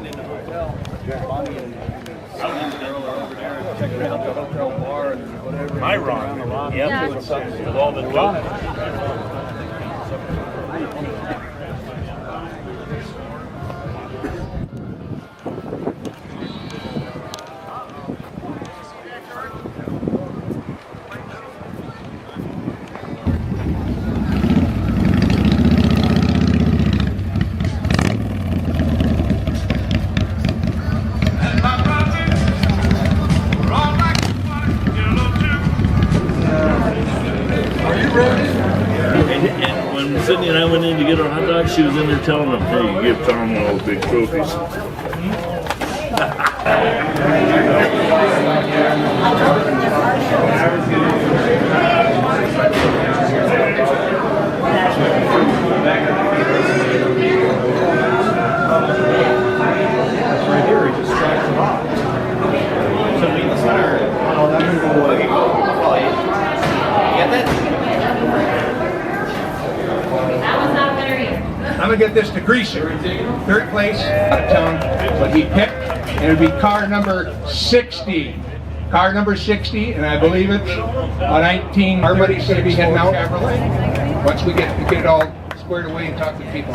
sitting in the hotel. Bonnie and the girl are over there and checking out the hotel bar and whatever. My around the Ron. lobby. Yep. Doing something. With all the Ron. And when Sydney and I went in to get our hot dogs, she was in there telling them, hey, you give Tom one of those big trophies. Right here, he just strikes them off. So we in the center. Oh, that's a good way. Get that? I'm gonna get this to Greaser. Third place out of town, but he picked, and it'd be car number 60. Car number 60, and I believe it's a 19. Everybody's gonna be heading out once we get it all squared away and talk to people.